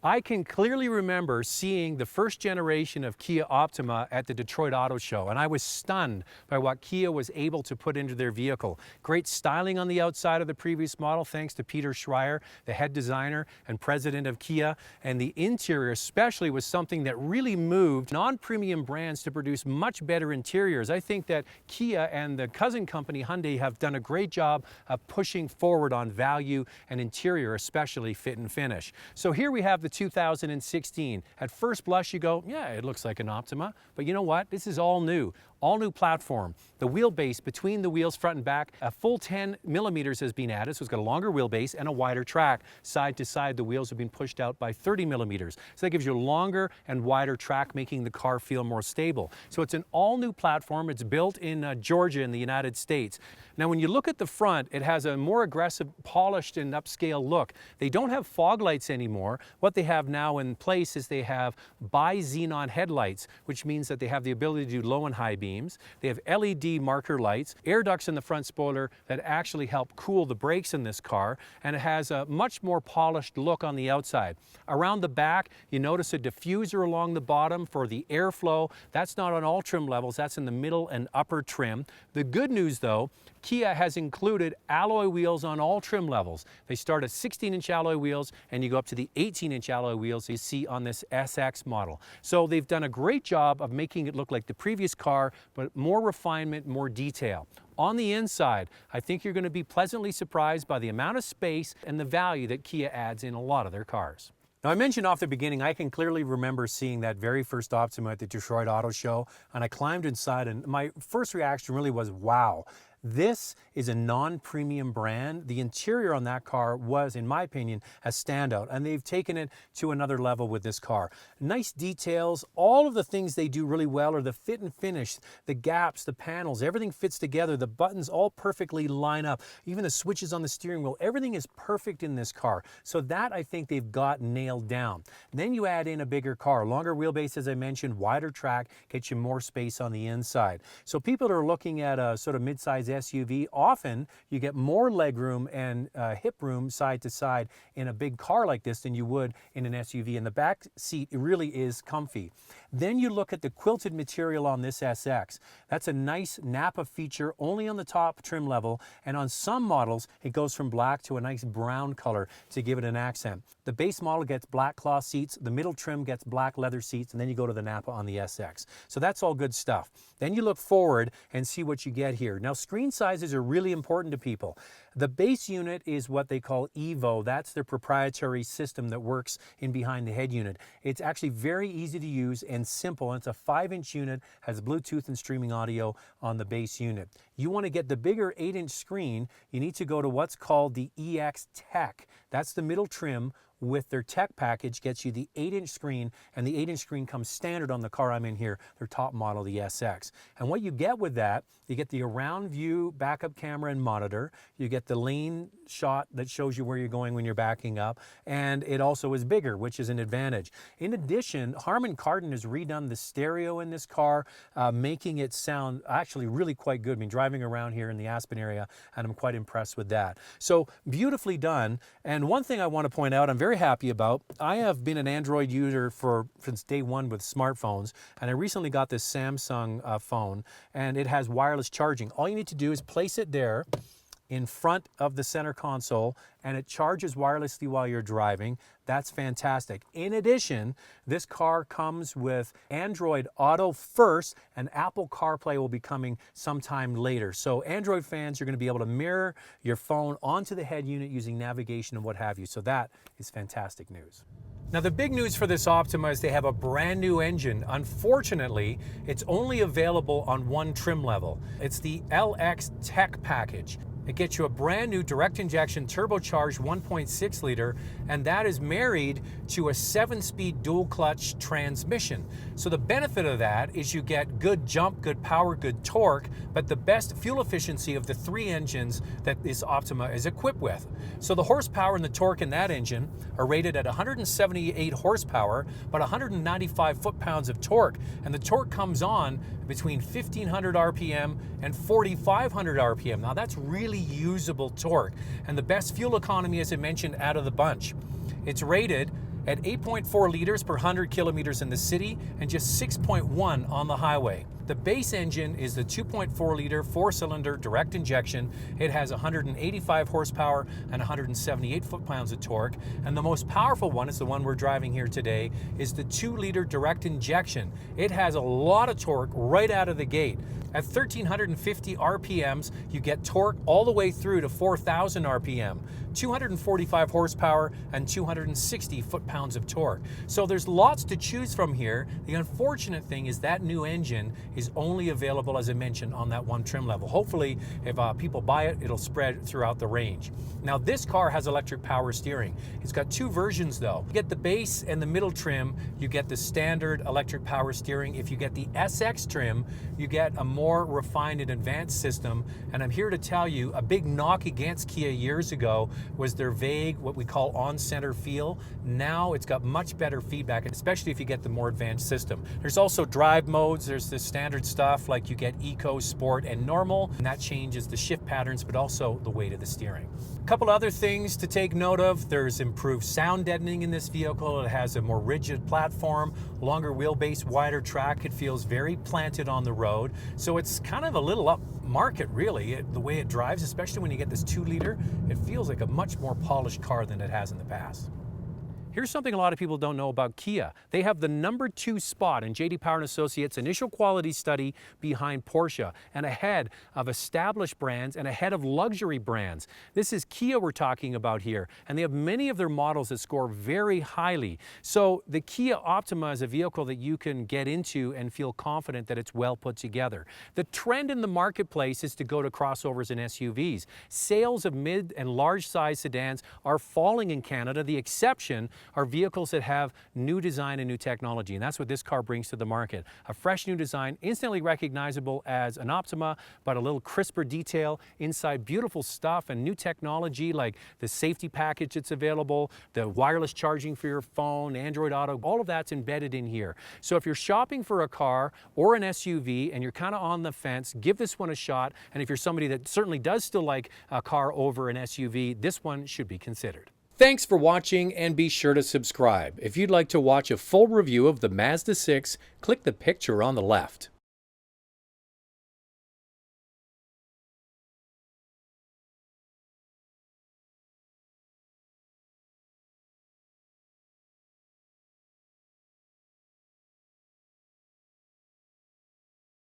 I can clearly remember seeing the first generation of Kia Optima at the Detroit Auto Show, and I was stunned by what Kia was able to put into their vehicle. Great styling on the outside of the previous model, thanks to Peter Schreier, the head designer and president of Kia, and the interior especially was something that really moved non-premium brands to produce much better interiors. I think that Kia and the cousin company Hyundai have done a great job of pushing forward on value and interior, especially fit and finish. So here we have the 2016. At first blush you go, yeah, it looks like an Optima, but you know what? This is all new platform. The wheelbase between the wheels front and back, a full 10 millimeters has been added, so it's got a longer wheelbase and a wider track. Side to side, the wheels have been pushed out by 30 millimeters. So that gives you a longer and wider track, making the car feel more stable. So it's an all new platform. It's built in Georgia in the United States. Now when you look at the front, it has a more aggressive, polished and upscale look. They don't have fog lights anymore. What they have now in place is they have bi-xenon headlights, which means that they have the ability to do low and high beams. They have LED marker lights, air ducts in the front spoiler that actually help cool the brakes in this car, and it has a much more polished look on the outside. Around the back, you notice a diffuser along the bottom for the airflow. That's not on all trim levels, that's in the middle and upper trim. The good news though, Kia has included alloy wheels on all trim levels. They start at 16-inch alloy wheels and you go up to the 18-inch alloy wheels you see on this SX model. So they've done a great job of making it look like the previous car, but more refinement, more detail. On the inside, I think you're going to be pleasantly surprised by the amount of space and the value that Kia adds in a lot of their cars. Now, I mentioned off the beginning, I can clearly remember seeing that very first Optima at the Detroit Auto Show, and I climbed inside, and my first reaction really was, wow. This is a non-premium brand. The interior on that car was, in my opinion, a standout, and they've taken it to another level with this car. Nice details. All of the things they do really well are the fit and finish, the gaps, the panels, everything fits together. The buttons all perfectly line up. Even the switches on the steering wheel, everything is perfect in this car. So that I think they've got nailed down. Then you add in a bigger car, longer wheelbase, as I mentioned, wider track, gets you more space on the inside. So people that are looking at a sort of mid-size SUV, often you get more legroom and hip room side to side in a big car like this than you would in an SUV. And the back seat really is comfy. Then you look at the quilted material on this SX. That's a nice Napa feature only on the top trim level, and on some models it goes from black to a nice brown color to give it an accent. The base model gets black cloth seats, the middle trim gets black leather seats, and then you go to the Napa on the SX. So that's all good stuff. Then you look forward and see what you get here. Now, screen sizes are really important to people. The base unit is what they call Evo. That's their proprietary system that works in behind the head unit. It's actually very easy to use and simple. And it's a 5-inch unit, has Bluetooth and streaming audio on the base unit. You want to get the bigger 8-inch screen, you need to go to what's called the EX Tech. That's the middle trim. With their tech package, gets you the 8-inch screen, and the 8-inch screen comes standard on the car I'm in here, their top model, the SX. And what you get with that, you get the around view backup camera and monitor, you get the lane shot that shows you where you're going when you're backing up, and it also is bigger, which is an advantage. In addition, Harman Kardon has redone the stereo in this car, making it sound actually really quite good. I've been driving around here in the Aspen area, and I'm quite impressed with that. So beautifully done. And one thing I want to point out, I'm very happy about. I have been an Android user since day one with smartphones, and I recently got this Samsung phone, and it has wireless charging. All you need to do is place it there in front of the center console, and it charges wirelessly while you're driving. That's fantastic. In addition, this car comes with Android Auto first, and Apple CarPlay will be coming sometime later. So Android fans, you're going to be able to mirror your phone onto the head unit using navigation and what have you. So that is fantastic news. Now, the big news for this Optima is they have a brand new engine. Unfortunately, it's only available on one trim level. It's the LX Tech package. It gets you a brand new direct injection turbocharged 1.6 liter, and that is married to a 7-speed dual clutch transmission. So the benefit of that is you get good jump, good power, good torque, but the best fuel efficiency of the 3 engines that this Optima is equipped with. So the horsepower and the torque in that engine are rated at 178 horsepower, but 195 foot-pounds of torque. And the torque comes on between 1,500 RPM and 4,500 RPM. Now that's really usable torque, and the best fuel economy, as I mentioned, out of the bunch. It's rated at 8.4 liters per 100 kilometers in the city and just 6.1 on the highway. The base engine is the 2.4 liter four-cylinder direct injection. It has 185 horsepower and 178 foot-pounds of torque. And the most powerful one is the one we're driving here today, is the 2 liter direct injection. It has a lot of torque right out of the gate. At 1,350 RPMs, you get torque all the way through to 4,000 RPM, 245 horsepower and 260 foot-pounds of torque. So there's lots to choose from here. The unfortunate thing is that new engine is only available, as I mentioned, on that one trim level. Hopefully, if people buy it, it'll spread throughout the range. Now, this car has electric power steering. It's got two versions, though. You get the base and the middle trim, you get the standard electric power steering. If you get the SX trim, you get a more refined and advanced system. And I'm here to tell you, a big knock against Kia years ago was their vague, what we call on-center feel. Now it's got much better feedback, especially if you get the more advanced system. There's also drive modes. There's the standard stuff, like you get Eco, Sport, and Normal, and that changes the shift patterns, but also the weight of the steering. A couple other things to take note of. There's improved sound deadening in this vehicle. It has a more rigid platform, longer wheelbase, wider track. It feels very planted on the road. So it's kind of a little up market, really. The way it drives, especially when you get this 2 liter, it feels like a much more polished car than it has in the past. Here's something a lot of people don't know about Kia. They have the #2 spot in J.D. Power & Associates initial quality study behind Porsche, and ahead of established brands and ahead of luxury brands. This is Kia we're talking about here, and they have many of their models that score very highly. So the Kia Optima is a vehicle that you can get into and feel confident that it's well put together. The trend in the marketplace is to go to crossovers and SUVs. Sales of mid and large size sedans are falling in Canada. The exception are vehicles that have new design and new technology, and that's what this car brings to the market. A fresh new design, instantly recognizable as an Optima, but a little crisper detail inside, beautiful stuff and new technology like the safety package that's available, the wireless charging for your phone, Android Auto, all of that's embedded in here. So if you're shopping for a car or an SUV and you're kind of on the fence, give this one a shot. And if you're somebody that certainly does still like a car over an SUV, this one should be considered. Thanks for watching, and be sure to subscribe. If you'd like to watch a full review of the Mazda 6, click the picture on the left.